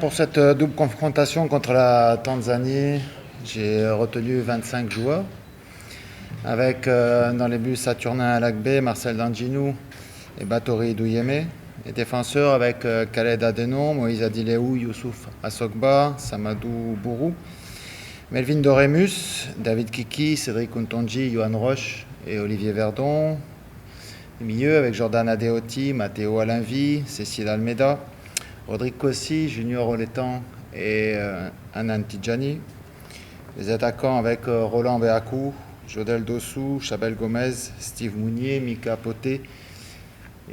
Pour cette double confrontation contre la Tanzanie, j'ai retenu 25 joueurs, avec dans les buts Saturnin Alagbe, Marcel Danginou et Batori Douyeme. Les défenseurs avec Khaled Adenon, Moïse Adileou, Youssouf Assogba, Samadou Bourou, Melvin Doremus, David Kiki, Cédric Untonji, Johan Roche et Olivier Verdon. Les milieux avec Jordan Adeoti, Matteo Alinvi, Cécile Almeida, Rodrigue Kossi, Junior Oletan et Anan Tidjani. Les attaquants avec Roland Beakou, Jodel Dossou, Chabel Gomez, Steve Mounier, Mika Poté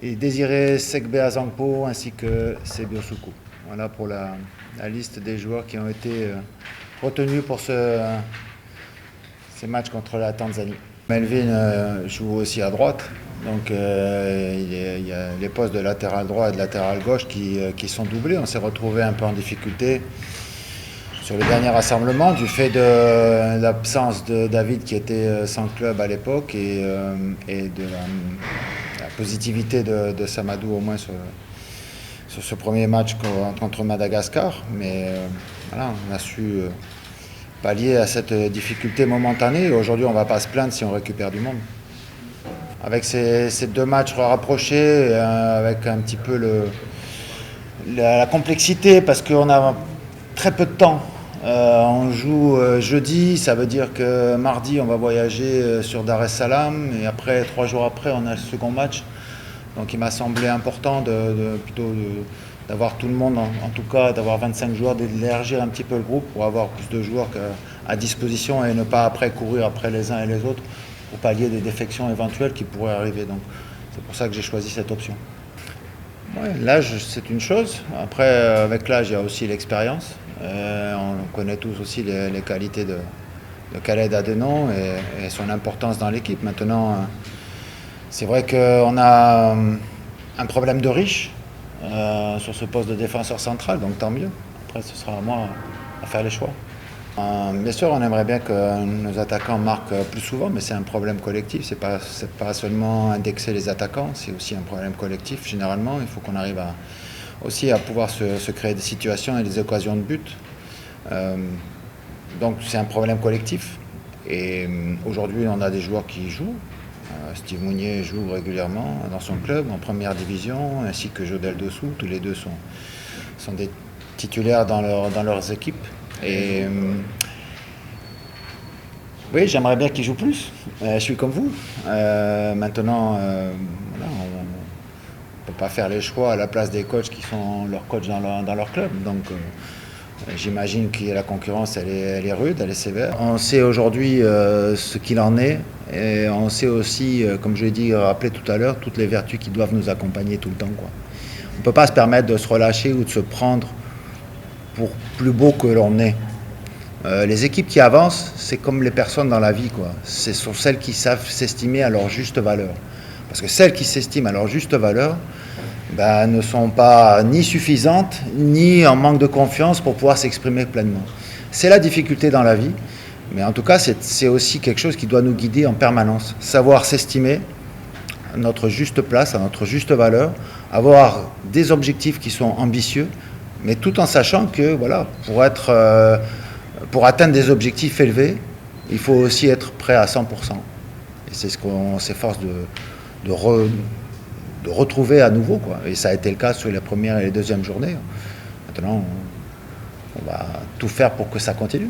et Désiré Sekbe Azangpo ainsi que Sebio Soukou. Voilà pour la liste des joueurs qui ont été retenus pour ces matchs contre la Tanzanie. Melvin joue aussi à droite, donc il y a les postes de latéral droit et de latéral gauche qui sont doublés. On s'est retrouvé un peu en difficulté sur le dernier rassemblement du fait de l'absence de David qui était sans club à l'époque et de la positivité de Samadou au moins sur ce premier match contre Madagascar. Mais voilà, on a su pallier à cette difficulté momentanée. Aujourd'hui, on ne va pas se plaindre si on récupère du monde. Avec ces deux matchs rapprochés, avec un petit peu la complexité, parce qu'on a très peu de temps. On joue jeudi, ça veut dire que mardi, on va voyager sur Dar es Salaam, et après, 3 jours après, on a le second match. Donc il m'a semblé important d'avoir tout le monde, en tout cas d'avoir 25 joueurs, d'élargir un petit peu le groupe pour avoir plus de joueurs à disposition et ne pas après courir après les uns et les autres pour pallier des défections éventuelles qui pourraient arriver. Donc c'est pour ça que j'ai choisi cette option. Ouais, l'âge, c'est une chose. Après, avec l'âge, il y a aussi l'expérience. On connaît tous aussi les qualités de Khaled Adenon et son importance dans l'équipe. Maintenant, c'est vrai qu'on a un problème de riche sur ce poste de défenseur central, donc tant mieux. Après, ce sera à moi à faire les choix. Bien sûr, on aimerait bien que nos attaquants marquent plus souvent, mais c'est un problème collectif. C'est pas seulement indexer les attaquants, c'est aussi un problème collectif. Généralement, il faut qu'on arrive aussi à pouvoir se créer des situations et des occasions de but. Donc c'est un problème collectif. Et aujourd'hui, on a des joueurs qui jouent. Steve Mounier joue régulièrement dans son club en première division, ainsi que Jodel Dossou. Tous les deux sont des titulaires dans leurs équipes. Et oui, j'aimerais bien qu'ils jouent plus. Je suis comme vous. Maintenant, voilà, on ne peut pas faire les choix à la place des coachs qui sont leurs coachs dans leur club. Donc j'imagine que la concurrence, elle est rude, elle est sévère. On sait aujourd'hui ce qu'il en est. Et on sait aussi, comme je l'ai dit, rappelé tout à l'heure, toutes les vertus qui doivent nous accompagner tout le temps, quoi. On ne peut pas se permettre de se relâcher ou de se prendre pour plus beau que l'on est. Les équipes qui avancent, c'est comme les personnes dans la vie, quoi. Ce sont celles qui savent s'estimer à leur juste valeur. Parce que celles qui s'estiment à leur juste valeur ne sont pas ni suffisantes, ni en manque de confiance pour pouvoir s'exprimer pleinement. C'est la difficulté dans la vie. Mais en tout cas, c'est aussi quelque chose qui doit nous guider en permanence. Savoir s'estimer à notre juste place, à notre juste valeur, avoir des objectifs qui sont ambitieux, mais tout en sachant que voilà, pour atteindre des objectifs élevés, il faut aussi être prêt à 100%. Et c'est ce qu'on s'efforce de retrouver à nouveau, quoi. Et ça a été le cas sur les premières et les deuxièmes journées. Maintenant, on va tout faire pour que ça continue.